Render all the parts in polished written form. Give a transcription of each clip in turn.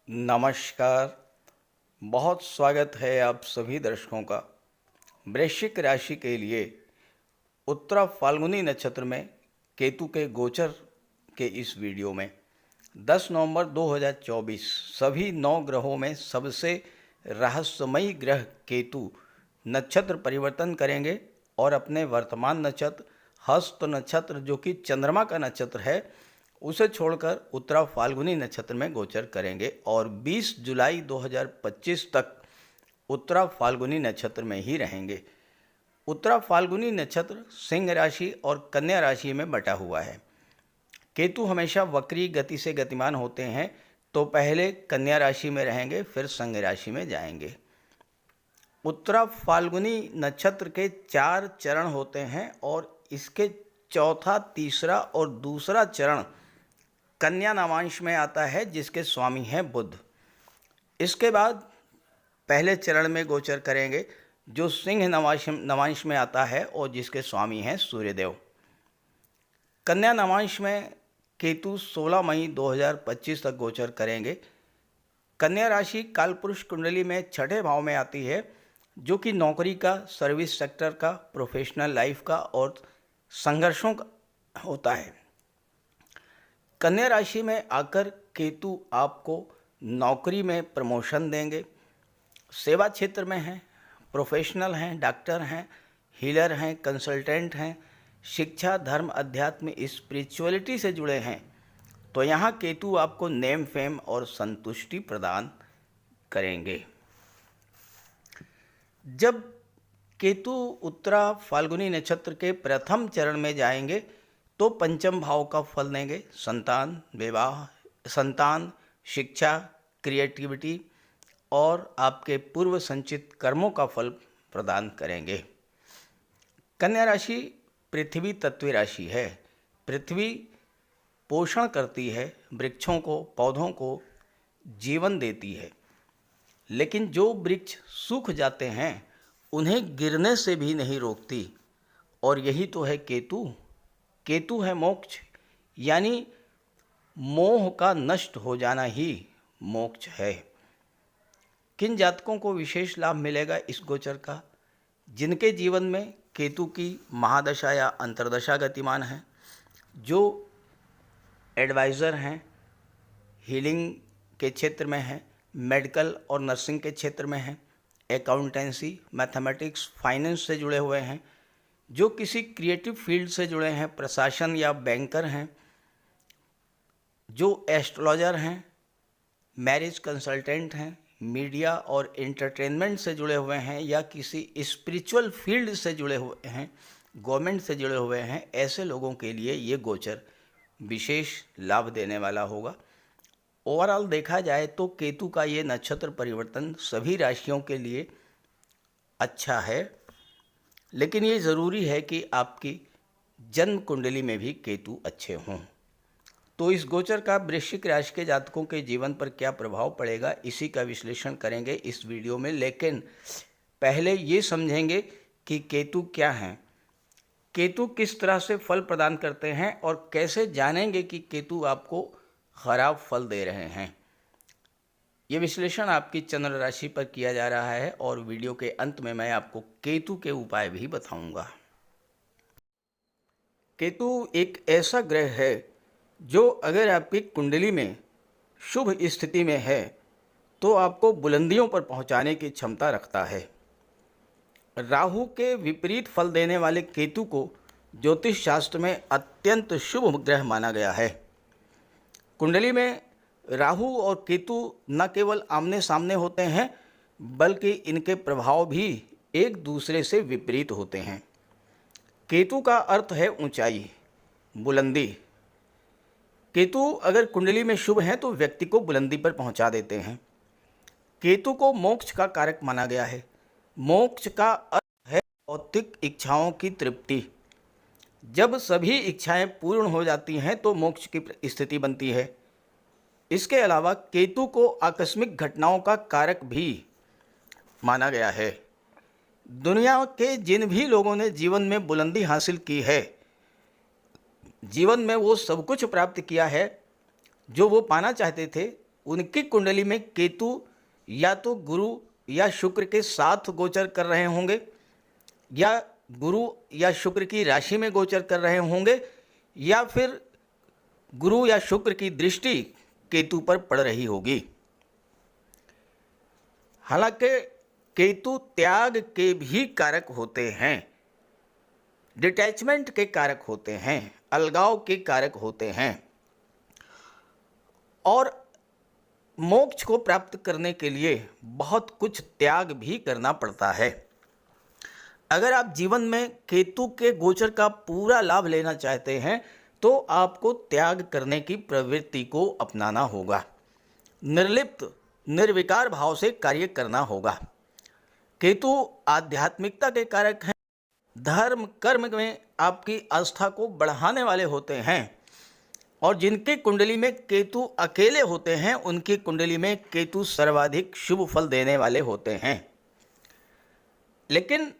नमस्कार। बहुत स्वागत है आप सभी दर्शकों का वृश्चिक राशि के लिए उत्तरा फाल्गुनी नक्षत्र में केतु के गोचर के इस वीडियो में 10 नवंबर 2024 सभी 9 ग्रहों में सबसे रहस्यमयी ग्रह केतु नक्षत्र परिवर्तन करेंगे और अपने वर्तमान नक्षत्र हस्त नक्षत्र जो कि चंद्रमा का नक्षत्र है उसे छोड़कर उत्तरा फाल्गुनी नक्षत्र में गोचर करेंगे और 20 जुलाई 2025 तक उत्तरा फाल्गुनी नक्षत्र में ही रहेंगे। उत्तरा फाल्गुनी नक्षत्र सिंह राशि और कन्या राशि में बटा हुआ है। केतु हमेशा वक्री गति से गतिमान होते हैं, तो पहले कन्या राशि में रहेंगे फिर सिंह राशि में जाएंगे। उत्तरा फाल्गुनी नक्षत्र के 4 चरण होते हैं और इसके चौथा, तीसरा और दूसरा चरण कन्या नवांश में आता है जिसके स्वामी हैं बुध। इसके बाद पहले चरण में गोचर करेंगे जो सिंह नवांश में आता है और जिसके स्वामी हैं सूर्यदेव। कन्या नवांश में केतु 16 मई 2025 तक गोचर करेंगे। कन्या राशि कालपुरुष कुंडली में 6ठे भाव में आती है जो कि नौकरी का, सर्विस सेक्टर का, प्रोफेशनल लाइफ का और संघर्षों का होता है। कन्या राशि में आकर केतु आपको नौकरी में प्रमोशन देंगे, सेवा क्षेत्र में हैं, प्रोफेशनल हैं, डॉक्टर हैं, हीलर हैं, कंसल्टेंट हैं, शिक्षा, धर्म, अध्यात्म, स्पिरिचुअलिटी से जुड़े हैं, तो यहाँ केतु आपको नेम, फेम और संतुष्टि प्रदान करेंगे। जब केतु उत्तरा फाल्गुनी नक्षत्र के प्रथम चरण में जाएंगे तो पंचम भाव का फल देंगे। संतान, विवाह, संतान, शिक्षा, क्रिएटिविटी और आपके पूर्व संचित कर्मों का फल प्रदान करेंगे। कन्या राशि पृथ्वी तत्व राशि है। पृथ्वी पोषण करती है, वृक्षों को, पौधों को जीवन देती है, लेकिन जो वृक्ष सूख जाते हैं उन्हें गिरने से भी नहीं रोकती, और यही तो है केतु। केतु है मोक्ष, यानी मोह का नष्ट हो जाना ही मोक्ष है। किन जातकों को विशेष लाभ मिलेगा इस गोचर का? जिनके जीवन में केतु की महादशा या अंतर्दशा गतिमान है, जो एडवाइज़र हैं, हीलिंग के क्षेत्र में हैं, मेडिकल और नर्सिंग के क्षेत्र में हैं, अकाउंटेंसी, मैथमेटिक्स, फाइनेंस से जुड़े हुए हैं, जो किसी क्रिएटिव फील्ड से जुड़े हैं, प्रशासन या बैंकर हैं, जो एस्ट्रोलॉजर हैं, मैरिज कंसल्टेंट हैं, मीडिया और एंटरटेनमेंट से जुड़े हुए हैं या किसी स्पिरिचुअल फील्ड से जुड़े हुए हैं, गवर्नमेंट से जुड़े हुए हैं, ऐसे लोगों के लिए ये गोचर विशेष लाभ देने वाला होगा। ओवरऑल देखा जाए तो केतु का ये नक्षत्र परिवर्तन सभी राशियों के लिए अच्छा है, लेकिन ये ज़रूरी है कि आपकी जन्म कुंडली में भी केतु अच्छे हों। तो इस गोचर का वृश्चिक राशि के जातकों के जीवन पर क्या प्रभाव पड़ेगा, इसी का विश्लेषण करेंगे इस वीडियो में। लेकिन पहले ये समझेंगे कि केतु क्या हैं, केतु किस तरह से फल प्रदान करते हैं और कैसे जानेंगे कि केतु आपको खराब फल दे रहे हैं। ये विश्लेषण आपकी चंद्र राशि पर किया जा रहा है और वीडियो के अंत में मैं आपको केतु के उपाय भी बताऊंगा। केतु एक ऐसा ग्रह है जो अगर आपकी कुंडली में शुभ स्थिति में है तो आपको बुलंदियों पर पहुंचाने की क्षमता रखता है। राहु के विपरीत फल देने वाले केतु को ज्योतिष शास्त्र में अत्यंत शुभ ग्रह माना गया है। कुंडली में राहु और केतु न केवल आमने सामने होते हैं बल्कि इनके प्रभाव भी एक दूसरे से विपरीत होते हैं। केतु का अर्थ है ऊंचाई, बुलंदी। केतु अगर कुंडली में शुभ हैं तो व्यक्ति को बुलंदी पर पहुंचा देते हैं। केतु को मोक्ष का कारक माना गया है। मोक्ष का अर्थ है भौतिक इच्छाओं की तृप्ति। जब सभी इच्छाएं पूर्ण हो जाती हैं तो मोक्ष की स्थिति बनती है। इसके अलावा केतु को आकस्मिक घटनाओं का कारक भी माना गया है। दुनिया के जिन भी लोगों ने जीवन में बुलंदी हासिल की है, जीवन में वो सब कुछ प्राप्त किया है जो वो पाना चाहते थे, उनकी कुंडली में केतु या तो गुरु या शुक्र के साथ गोचर कर रहे होंगे, या गुरु या शुक्र की राशि में गोचर कर रहे होंगे, या फिर गुरु या शुक्र की दृष्टि केतु पर पड़ रही होगी। हालांकि केतु त्याग के भी कारक होते हैं, डिटैचमेंट के कारक होते हैं, अलगाव के कारक होते हैं, और मोक्ष को प्राप्त करने के लिए बहुत कुछ त्याग भी करना पड़ता है। अगर आप जीवन में केतु के गोचर का पूरा लाभ लेना चाहते हैं तो आपको त्याग करने की प्रवृत्ति को अपनाना होगा, निर्लिप्त निर्विकार भाव से कार्य करना होगा। केतु आध्यात्मिकता के कारक हैं, धर्म कर्म में आपकी आस्था को बढ़ाने वाले होते हैं, और जिनकी कुंडली में केतु अकेले होते हैं उनकी कुंडली में केतु सर्वाधिक शुभ फल देने वाले होते हैं। लेकिन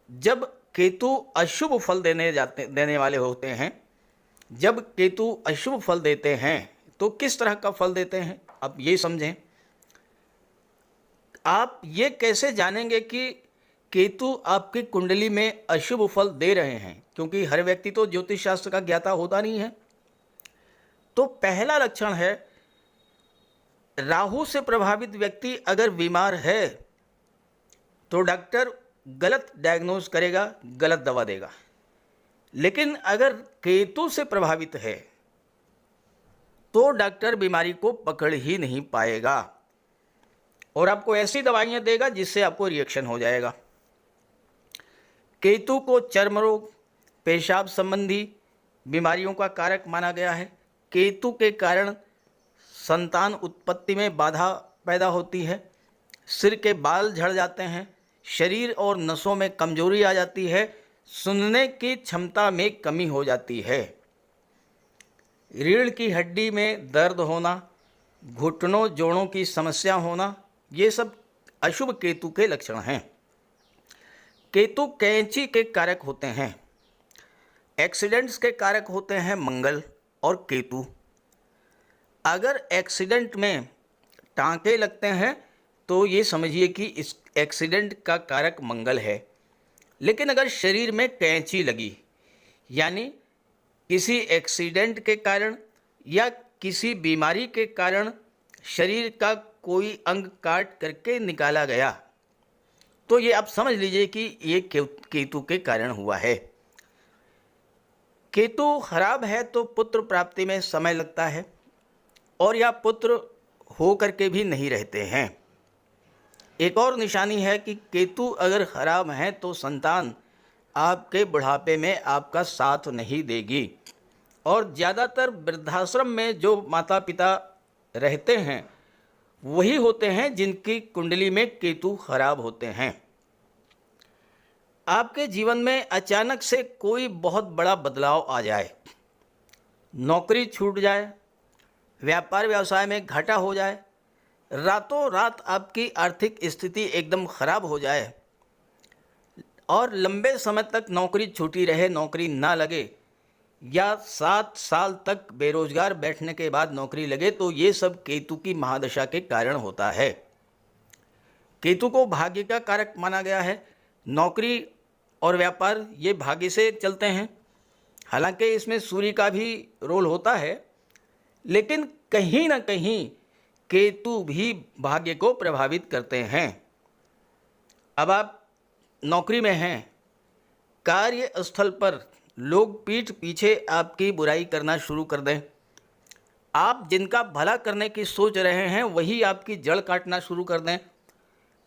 जब केतु अशुभ फल देने वाले होते हैं, जब केतु अशुभ फल देते हैं तो किस तरह का फल देते हैं आप ये समझें। आप ये कैसे जानेंगे कि केतु आपकी कुंडली में अशुभ फल दे रहे हैं, क्योंकि हर व्यक्ति तो ज्योतिष शास्त्र का ज्ञाता होता नहीं है। तो पहला लक्षण है, राहु से प्रभावित व्यक्ति अगर बीमार है तो डॉक्टर गलत डायग्नोज करेगा, गलत दवा देगा। लेकिन अगर केतु से प्रभावित है तो डॉक्टर बीमारी को पकड़ ही नहीं पाएगा और आपको ऐसी दवाइयां देगा जिससे आपको रिएक्शन हो जाएगा। केतु को चर्म रोग, पेशाब संबंधी बीमारियों का कारक माना गया है। केतु के कारण संतान उत्पत्ति में बाधा पैदा होती है, सिर के बाल झड़ जाते हैं, शरीर और नसों में कमजोरी आ जाती है, सुनने की क्षमता में कमी हो जाती है, रीढ़ की हड्डी में दर्द होना, घुटनों जोड़ों की समस्या होना, ये सब अशुभ केतु के लक्षण हैं। केतु कैंची के कारक होते हैं, एक्सीडेंट्स के कारक होते हैं मंगल और केतु। अगर एक्सीडेंट में टांके लगते हैं तो ये समझिए कि इस एक्सीडेंट का कारक मंगल है। लेकिन अगर शरीर में कैंची लगी, यानी किसी एक्सीडेंट के कारण या किसी बीमारी के कारण शरीर का कोई अंग काट करके निकाला गया, तो ये आप समझ लीजिए कि ये केतु के कारण हुआ है। केतु खराब है तो पुत्र प्राप्ति में समय लगता है और या पुत्र हो करके भी नहीं रहते हैं। एक और निशानी है कि केतु अगर खराब है तो संतान आपके बुढ़ापे में आपका साथ नहीं देगी, और ज़्यादातर वृद्धाश्रम में जो माता पिता रहते हैं वही होते हैं जिनकी कुंडली में केतु खराब होते हैं। आपके जीवन में अचानक से कोई बहुत बड़ा बदलाव आ जाए, नौकरी छूट जाए, व्यापार व्यवसाय में घाटा हो जाए, रातों रात आपकी आर्थिक स्थिति एकदम खराब हो जाए और लंबे समय तक नौकरी छूटी रहे, नौकरी ना लगे, या 7 साल तक बेरोजगार बैठने के बाद नौकरी लगे, तो ये सब केतु की महादशा के कारण होता है। केतु को भाग्य का कारक माना गया है। नौकरी और व्यापार ये भाग्य से चलते हैं, हालांकि इसमें सूर्य का भी रोल होता है, लेकिन कहीं ना कहीं केतु भी भाग्य को प्रभावित करते हैं। अब आप नौकरी में हैं, कार्यस्थल पर लोग पीठ पीछे आपकी बुराई करना शुरू कर दें, आप जिनका भला करने की सोच रहे हैं वही आपकी जड़ काटना शुरू कर दें,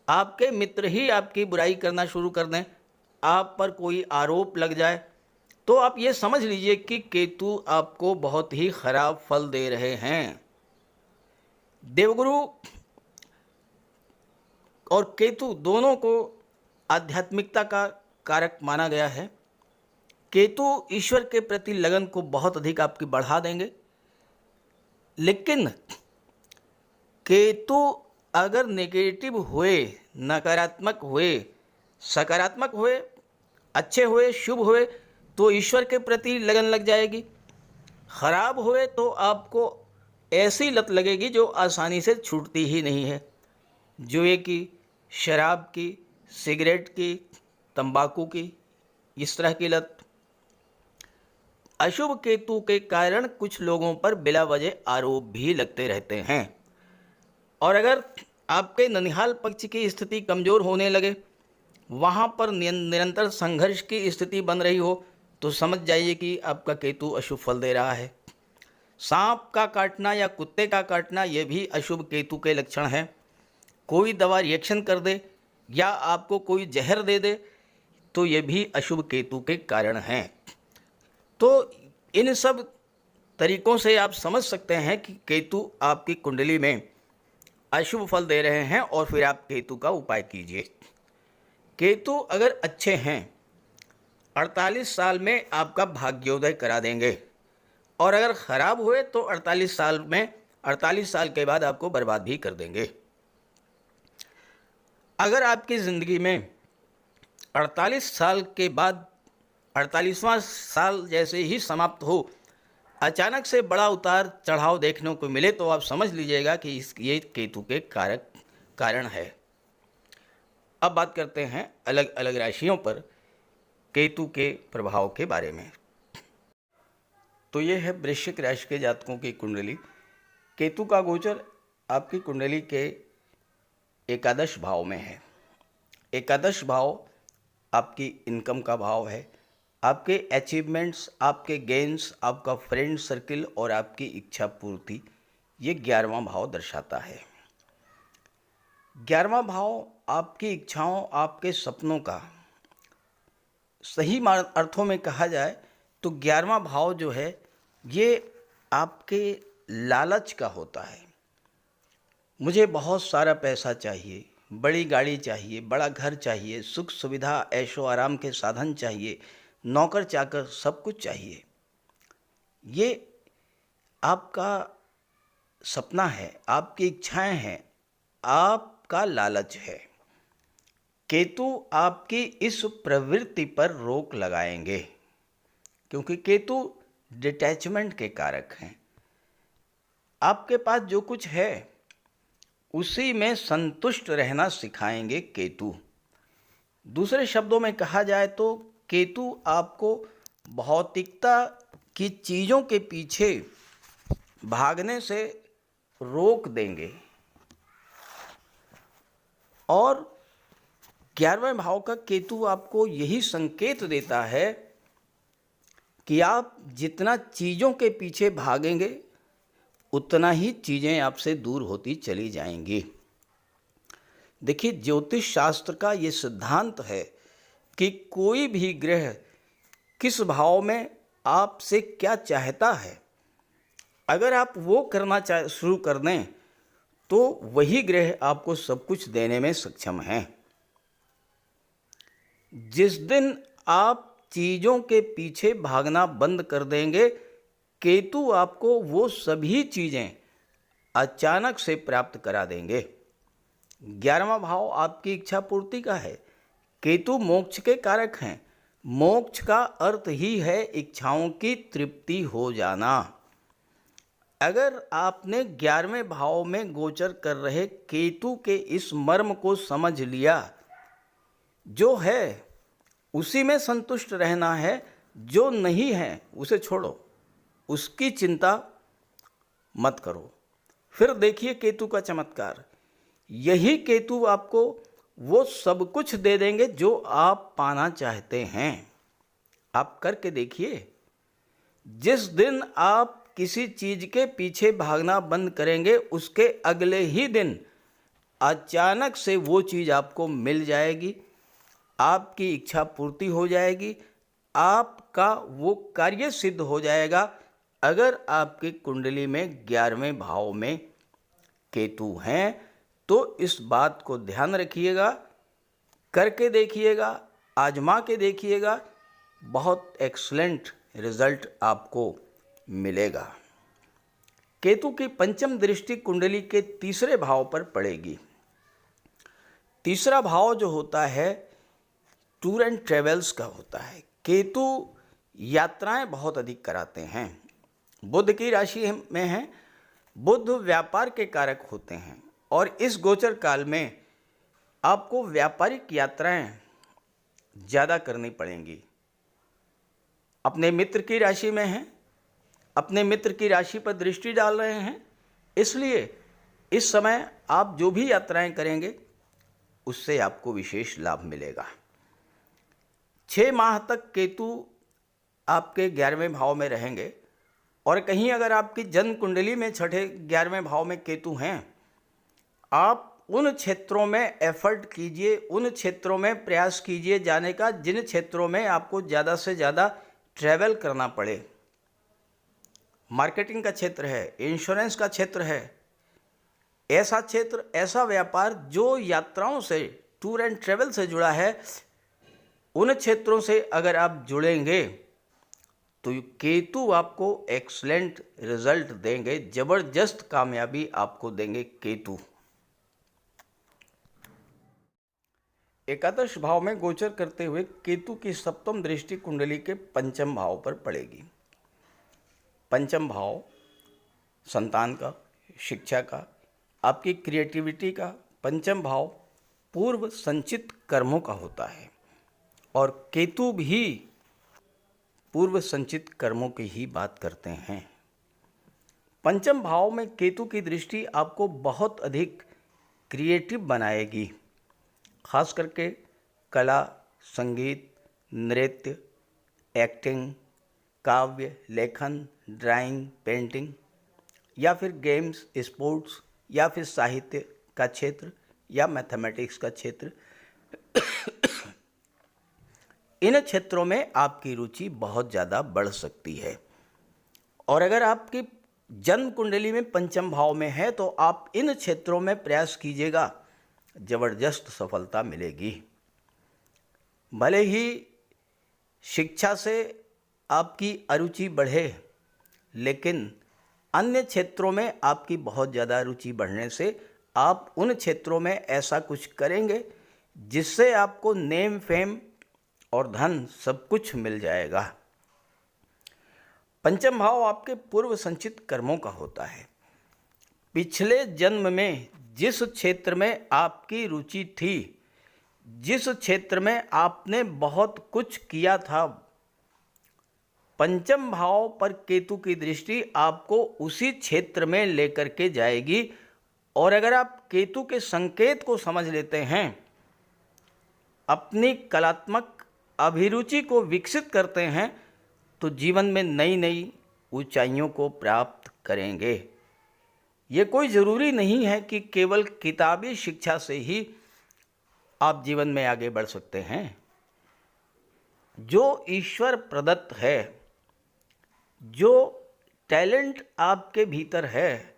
आपके मित्र ही आपकी बुराई करना शुरू कर दें, आप पर कोई आरोप लग जाए, तो आप ये समझ लीजिए कि केतु आपको बहुत ही खराब फल दे रहे हैं। देवगुरु और केतु दोनों को आध्यात्मिकता का कारक माना गया है। केतु ईश्वर के प्रति लगन को बहुत अधिक आपकी बढ़ा देंगे, लेकिन केतु अगर नेगेटिव हुए, नकारात्मक हुए, सकारात्मक हुए, अच्छे हुए, शुभ हुए, तो ईश्वर के प्रति लगन लग जाएगी। खराब हुए तो आपको ऐसी लत लगेगी जो आसानी से छूटती ही नहीं है। जुए की, शराब की, सिगरेट की, तंबाकू की, इस तरह की लत। अशुभ केतु के कारण कुछ लोगों पर बिला वजह आरोप भी लगते रहते हैं। और अगर आपके ननिहाल पक्ष की स्थिति कमजोर होने लगे, वहां पर निरंतर संघर्ष की स्थिति बन रही हो, तो समझ जाइए कि आपका केतु अशुभ फल दे रहा है। सांप का काटना या कुत्ते का काटना, यह भी अशुभ केतु के लक्षण हैं। कोई दवा रिएक्शन कर दे या आपको कोई जहर दे दे, तो ये भी अशुभ केतु के कारण हैं। तो इन सब तरीकों से आप समझ सकते हैं कि केतु आपकी कुंडली में अशुभ फल दे रहे हैं, और फिर आप केतु का उपाय कीजिए। केतु अगर अच्छे हैं, 48 साल में आपका भाग्योदय करा देंगे, और अगर खराब हुए तो 48 साल के बाद आपको बर्बाद भी कर देंगे। अगर आपकी ज़िंदगी में 48 साल के बाद 48वां साल जैसे ही समाप्त हो, अचानक से बड़ा उतार चढ़ाव देखने को मिले, तो आप समझ लीजिएगा कि ये केतु के कारण है। अब बात करते हैं अलग अलग राशियों पर केतु के प्रभाव के बारे में। तो ये है वृश्चिक राशि के जातकों की कुंडली। केतु का गोचर आपकी कुंडली के एकादश भाव में है। एकादश भाव आपकी इनकम का भाव है, आपके अचीवमेंट्स, आपके गेन्स, आपका फ्रेंड सर्किल और आपकी इच्छा पूर्ति, ये 11वां भाव दर्शाता है। 11वां भाव आपकी इच्छाओं, आपके सपनों का, सही अर्थों में कहा जाए तो 11वां भाव जो है ये आपके लालच का होता है। मुझे बहुत सारा पैसा चाहिए, बड़ी गाड़ी चाहिए, बड़ा घर चाहिए, सुख सुविधा ऐशो आराम के साधन चाहिए, नौकर चाकर सब कुछ चाहिए। ये आपका सपना है, आपकी इच्छाएं हैं, आपका लालच है। केतु आपकी इस प्रवृत्ति पर रोक लगाएंगे, क्योंकि केतु डिटैचमेंट के कारक हैं। आपके पास जो कुछ है उसी में संतुष्ट रहना सिखाएंगे केतु। दूसरे शब्दों में कहा जाए तो केतु आपको भौतिकता की चीज़ों के पीछे भागने से रोक देंगे। और 11वें भाव का केतु आपको यही संकेत देता है कि आप जितना चीज़ों के पीछे भागेंगे उतना ही चीज़ें आपसे दूर होती चली जाएंगी। देखिए, ज्योतिष शास्त्र का ये सिद्धांत है कि कोई भी ग्रह किस भाव में आपसे क्या चाहता है, अगर आप वो करना शुरू कर दें तो वही ग्रह आपको सब कुछ देने में सक्षम है। जिस दिन आप चीज़ों के पीछे भागना बंद कर देंगे, केतु आपको वो सभी चीज़ें अचानक से प्राप्त करा देंगे। 11वां भाव आपकी इच्छा पूर्ति का है। केतु मोक्ष के कारक हैं। मोक्ष का अर्थ ही है इच्छाओं की तृप्ति हो जाना। अगर आपने 11वें भाव में गोचर कर रहे केतु के इस मर्म को समझ लिया, जो है उसी में संतुष्ट रहना है, जो नहीं है उसे छोड़ो, उसकी चिंता मत करो। फिर देखिए केतु का चमत्कार। यही केतु आपको वो सब कुछ दे देंगे जो आप पाना चाहते हैं। आप करके देखिए। जिस दिन आप किसी चीज़ के पीछे भागना बंद करेंगे, उसके अगले ही दिन अचानक से वो चीज़ आपको मिल जाएगी, आपकी इच्छा पूर्ति हो जाएगी, आपका वो कार्य सिद्ध हो जाएगा। अगर आपकी कुंडली में 11वें भाव में केतु हैं तो इस बात को ध्यान रखिएगा, करके देखिएगा, आजमा के देखिएगा, बहुत एक्सलेंट रिजल्ट आपको मिलेगा। केतु की पंचम दृष्टि कुंडली के तीसरे भाव पर पड़ेगी। तीसरा भाव जो होता है टूर एंड ट्रेवल्स का होता है। केतु यात्राएं बहुत अधिक कराते हैं। बुध की राशि में है बुध व्यापार के कारक होते हैं और इस गोचर काल में आपको व्यापारिक यात्राएं ज़्यादा करनी पड़ेंगी। अपने मित्र की राशि में हैं, अपने मित्र की राशि पर दृष्टि डाल रहे हैं, इसलिए इस समय आप जो भी यात्राएं करेंगे उससे आपको विशेष लाभ मिलेगा। 6 माह तक केतु आपके 11वें भाव में रहेंगे और कहीं अगर आपकी जन्म कुंडली में छठे 11वें भाव में केतु हैं, आप उन क्षेत्रों में एफर्ट कीजिए, उन क्षेत्रों में प्रयास कीजिए जाने का जिन क्षेत्रों में आपको ज़्यादा से ज़्यादा ट्रैवल करना पड़े। मार्केटिंग का क्षेत्र है, इंश्योरेंस का क्षेत्र है, ऐसा क्षेत्र, ऐसा व्यापार जो यात्राओं से, टूर एंड ट्रैवल से जुड़ा है, उन क्षेत्रों से अगर आप जुड़ेंगे तो केतु आपको एक्सलेंट रिजल्ट देंगे, जबरदस्त कामयाबी आपको देंगे केतु। एकादश भाव में गोचर करते हुए केतु की सप्तम दृष्टि कुंडली के पंचम भाव पर पड़ेगी। पंचम भाव संतान का, शिक्षा का, आपकी क्रिएटिविटी का। पंचम भाव पूर्व संचित कर्मों का होता है और केतु भी पूर्व संचित कर्मों की ही बात करते हैं। पंचम भाव में केतु की दृष्टि आपको बहुत अधिक क्रिएटिव बनाएगी, खास करके कला, संगीत, नृत्य, एक्टिंग, काव्य, लेखन, ड्राइंग, पेंटिंग या फिर गेम्स, स्पोर्ट्स या फिर साहित्य का क्षेत्र या मैथमेटिक्स का क्षेत्र। इन क्षेत्रों में आपकी रुचि बहुत ज़्यादा बढ़ सकती है और अगर आपकी जन्म कुंडली में पंचम भाव में है तो आप इन क्षेत्रों में प्रयास कीजिएगा, जबरदस्त सफलता मिलेगी। भले ही शिक्षा से आपकी अरुचि बढ़े, लेकिन अन्य क्षेत्रों में आपकी बहुत ज़्यादा रुचि बढ़ने से आप उन क्षेत्रों में ऐसा कुछ करेंगे जिससे आपको नेम, फेम और धन सब कुछ मिल जाएगा। पंचम भाव आपके पूर्व संचित कर्मों का होता है। पिछले जन्म में जिस क्षेत्र में आपकी रुचि थी, जिस क्षेत्र में आपने बहुत कुछ किया था, पंचम भाव पर केतु की दृष्टि आपको उसी क्षेत्र में लेकर के जाएगी और अगर आप केतु के संकेत को समझ लेते हैं, अपनी कलात्मक अभिरुचि को विकसित करते हैं, तो जीवन में नई नई ऊंचाइयों को प्राप्त करेंगे। ये कोई ज़रूरी नहीं है कि केवल किताबी शिक्षा से ही आप जीवन में आगे बढ़ सकते हैं। जो ईश्वर प्रदत्त है, जो टैलेंट आपके भीतर है,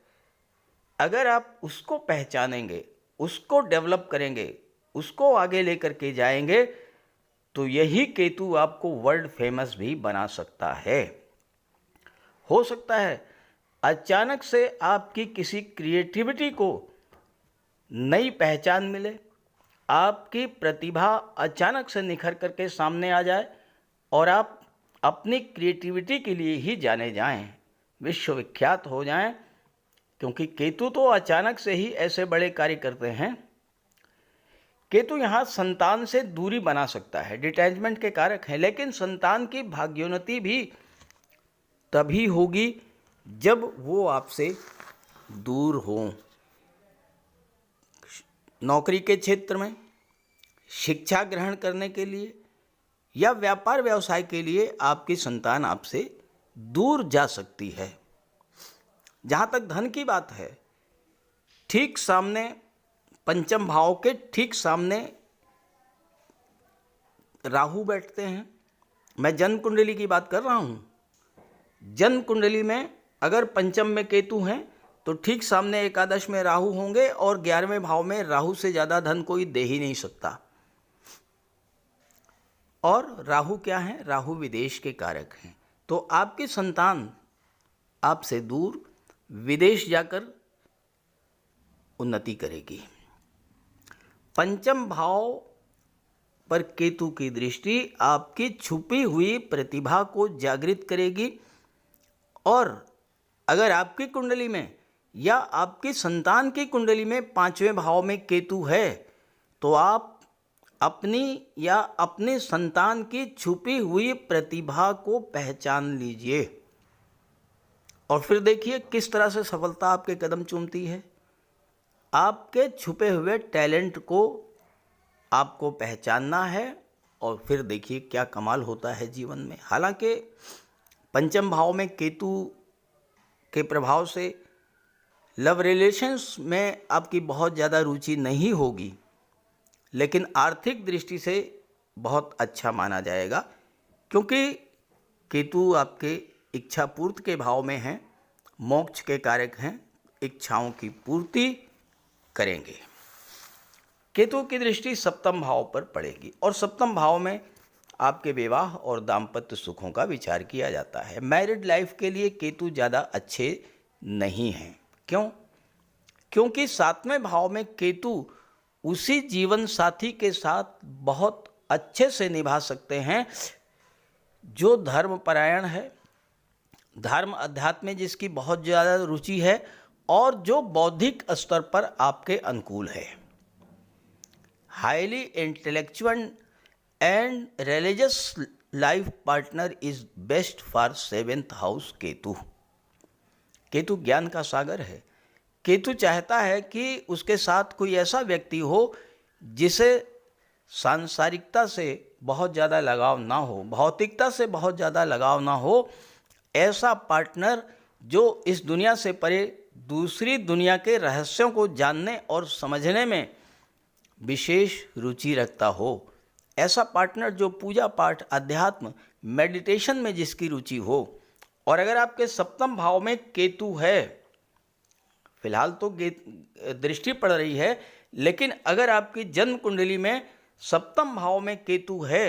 अगर आप उसको पहचानेंगे, उसको डेवलप करेंगे, उसको आगे लेकर के जाएंगे, तो यही केतु आपको वर्ल्ड फेमस भी बना सकता है। हो सकता है अचानक से आपकी किसी क्रिएटिविटी को नई पहचान मिले, आपकी प्रतिभा अचानक से निखर करके सामने आ जाए और आप अपनी क्रिएटिविटी के लिए ही जाने जाएं, विश्वविख्यात हो जाएं, क्योंकि केतु तो अचानक से ही ऐसे बड़े कार्य करते हैं। केतु यहाँ संतान से दूरी बना सकता है, डिटैचमेंट के कारक हैं, लेकिन संतान की भाग्योन्नति भी तभी होगी जब वो आपसे दूर हों। नौकरी के क्षेत्र में, शिक्षा ग्रहण करने के लिए या व्यापार व्यवसाय के लिए आपकी संतान आपसे दूर जा सकती है। जहाँ तक धन की बात है, ठीक सामने पंचम भाव के ठीक सामने राहु बैठते हैं। मैं जन्म कुंडली की बात कर रहा हूँ। जन्म कुंडली में अगर पंचम में केतु हैं तो ठीक सामने एकादश में राहु होंगे और 11वें भाव में राहु से ज़्यादा धन कोई दे ही नहीं सकता। और राहु क्या है? राहु विदेश के कारक हैं। तो आपकी संतान आपसे दूर विदेश जाकर उन्नति करेगी। पंचम भाव पर केतु की दृष्टि आपकी छुपी हुई प्रतिभा को जागृत करेगी और अगर आपकी कुंडली में या आपकी संतान की कुंडली में 5वें भाव में केतु है तो आप अपनी या अपने संतान की छुपी हुई प्रतिभा को पहचान लीजिए और फिर देखिए किस तरह से सफलता आपके कदम चूमती है। आपके छुपे हुए टैलेंट को आपको पहचानना है और फिर देखिए क्या कमाल होता है जीवन में। हालांकि पंचम भाव में केतु के प्रभाव से लव रिलेशंस में आपकी बहुत ज़्यादा रुचि नहीं होगी, लेकिन आर्थिक दृष्टि से बहुत अच्छा माना जाएगा क्योंकि केतु आपके इच्छा पूर्ति के भाव में हैं, मोक्ष के कारक हैं, इच्छाओं की पूर्ति करेंगे। केतु की दृष्टि सप्तम भाव पर पड़ेगी और सप्तम भाव में आपके विवाह और दाम्पत्य सुखों का विचार किया जाता है। मैरिड लाइफ के लिए केतु ज़्यादा अच्छे नहीं हैं। क्यों? क्योंकि 7वें भाव में केतु उसी जीवन साथी के साथ बहुत अच्छे से निभा सकते हैं जो धर्मपरायण है, धर्म अध्यात्म में जिसकी बहुत ज़्यादा रुचि है और जो बौद्धिक स्तर पर आपके अनुकूल है। Highly intellectual and religious life partner is best for 7th house Ketu. Ketu ज्ञान का सागर है। केतु चाहता है कि उसके साथ कोई ऐसा व्यक्ति हो जिसे सांसारिकता से बहुत ज़्यादा लगाव ना हो, भौतिकता से बहुत ज़्यादा लगाव ना हो। ऐसा पार्टनर जो इस दुनिया से परे दूसरी दुनिया के रहस्यों को जानने और समझने में विशेष रुचि रखता हो। ऐसा पार्टनर जो पूजा पाठ, अध्यात्म, मेडिटेशन में जिसकी रुचि हो। और अगर आपके सप्तम भाव में केतु है, फिलहाल तो दृष्टि पड़ रही है, लेकिन अगर आपकी जन्म कुंडली में सप्तम भाव में केतु है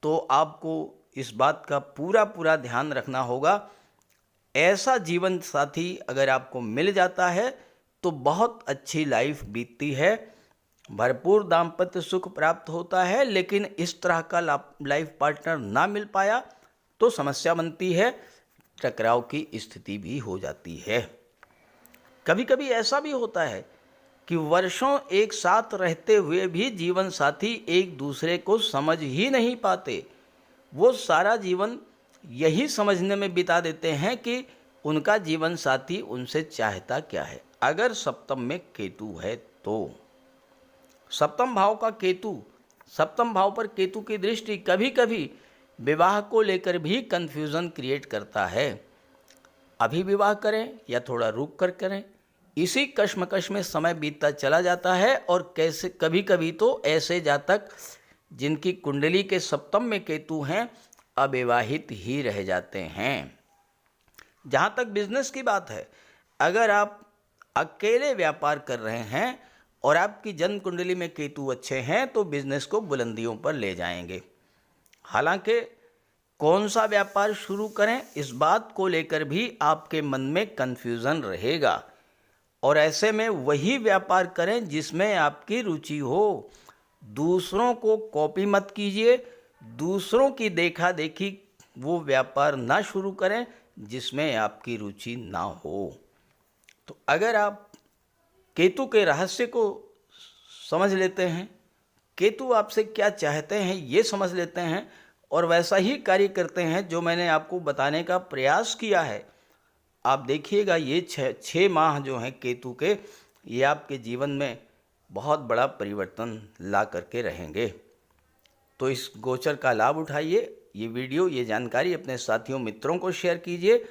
तो आपको इस बात का पूरा ध्यान रखना होगा। ऐसा जीवन साथी अगर आपको मिल जाता है तो बहुत अच्छी लाइफ बीतती है, भरपूर दाम्पत्य सुख प्राप्त होता है। लेकिन इस तरह का लाइफ पार्टनर ना मिल पाया तो समस्या बनती है, टकराव की स्थिति भी हो जाती है। कभी कभी ऐसा भी होता है कि वर्षों एक साथ रहते हुए भी जीवन साथी एक दूसरे को समझ ही नहीं पाते। वो सारा जीवन यही समझने में बिता देते हैं कि उनका जीवन साथी उनसे चाहता क्या है। अगर सप्तम में केतु है तो सप्तम भाव का केतु, सप्तम भाव पर केतु की दृष्टि कभी कभी विवाह को लेकर भी कंफ्यूजन क्रिएट करता है। अभी विवाह करें या थोड़ा रुक कर करें, इसी कश्मकश में समय बीतता चला जाता है। और कैसे कभी कभी तो ऐसे जातक जिनकी कुंडली के सप्तम में केतु हैं अविवाहित ही रह जाते हैं। जहाँ तक बिजनेस की बात है, अगर आप अकेले व्यापार कर रहे हैं और आपकी जन्म कुंडली में केतु अच्छे हैं तो बिजनेस को बुलंदियों पर ले जाएंगे। हालांकि कौन सा व्यापार शुरू करें इस बात को लेकर भी आपके मन में कन्फ्यूज़न रहेगा और ऐसे में वही व्यापार करें जिसमें आपकी रुचि हो। दूसरों को कॉपी मत कीजिए, दूसरों की देखा देखी वो व्यापार ना शुरू करें जिसमें आपकी रुचि ना हो। तो अगर आप केतु के रहस्य को समझ लेते हैं, केतु आपसे क्या चाहते हैं ये समझ लेते हैं और वैसा ही कार्य करते हैं जो मैंने आपको बताने का प्रयास किया है, आप देखिएगा ये 6 माह जो हैं केतु के, ये आपके जीवन में बहुत बड़ा परिवर्तन ला करके रहेंगे। तो इस गोचर का लाभ उठाइए। ये वीडियो, ये जानकारी अपने साथियों मित्रों को शेयर कीजिए।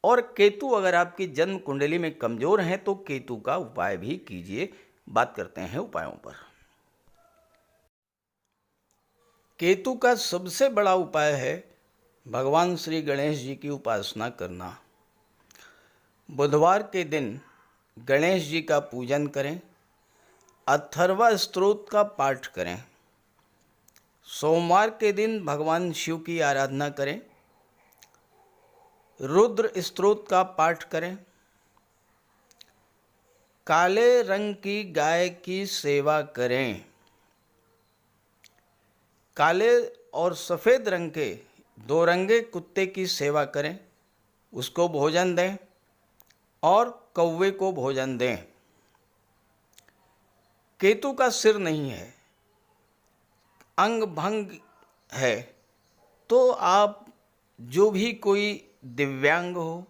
और केतु अगर आपकी जन्म कुंडली में कमज़ोर हैं तो केतु का उपाय भी कीजिए। बात करते हैं उपायों पर। केतु का सबसे बड़ा उपाय है भगवान श्री गणेश जी की उपासना करना। बुधवार के दिन गणेश जी का पूजन करें, अथर्वा स्तोत्र का पाठ करें। सोमवार के दिन भगवान शिव की आराधना करें, रुद्र स्तोत्र का पाठ करें। काले रंग की गाय की सेवा करें। काले और सफ़ेद रंग के 2 रंगे कुत्ते की सेवा करें, उसको भोजन दें और कौवे को भोजन दें। केतु का सिर नहीं है, अंग भंग है, तो आप जो भी कोई दिव्यांग हो,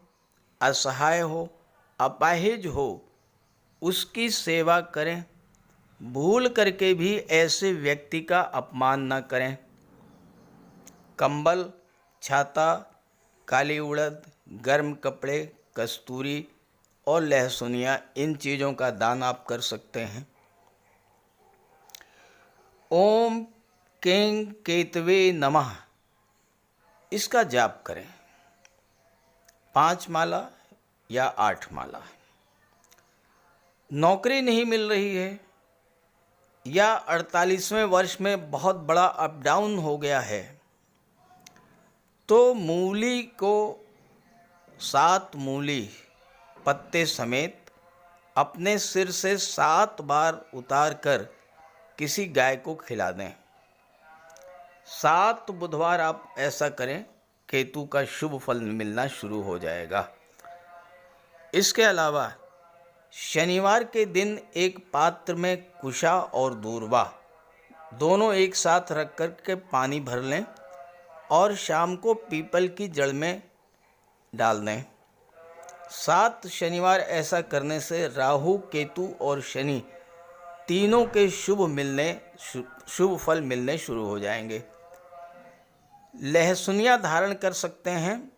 असहाय हो, अपाहिज हो, उसकी सेवा करें। भूल करके भी ऐसे व्यक्ति का अपमान न करें। कंबल, छाता, काली उड़द, गर्म कपड़े, कस्तूरी और लहसुनिया, इन चीज़ों का दान आप कर सकते हैं। ओम कें केतवे नमः, इसका जाप करें 5 माला या 8 माला। नौकरी नहीं मिल रही है या 48वें वर्ष में बहुत बड़ा अप डाउन हो गया है, तो मूली को 7 मूली पत्ते समेत अपने सिर से 7 बार उतार कर किसी गाय को खिला दें। 7 बुधवार आप ऐसा करें, केतु का शुभ फल मिलना शुरू हो जाएगा। इसके अलावा शनिवार के दिन एक पात्र में कुशा और दूर्वा दोनों एक साथ रख कर के पानी भर लें और शाम को पीपल की जड़ में डाल दें। 7 शनिवार ऐसा करने से राहु, केतु और शनि तीनों के शुभ फल मिलने शुरू हो जाएंगे। लहसुनिया धारण कर सकते हैं,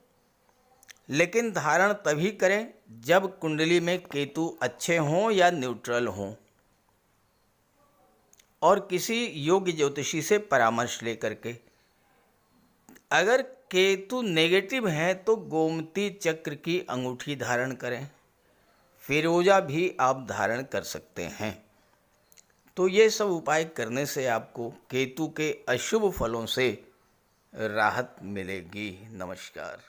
लेकिन धारण तभी करें जब कुंडली में केतु अच्छे हों या न्यूट्रल हों, और किसी योग्य ज्योतिषी से परामर्श लेकर के। अगर केतु नेगेटिव हैं तो गोमती चक्र की अंगूठी धारण करें। फिरोजा भी आप धारण कर सकते हैं। तो ये सब उपाय करने से आपको केतु के अशुभ फलों से राहत मिलेगी। नमस्कार।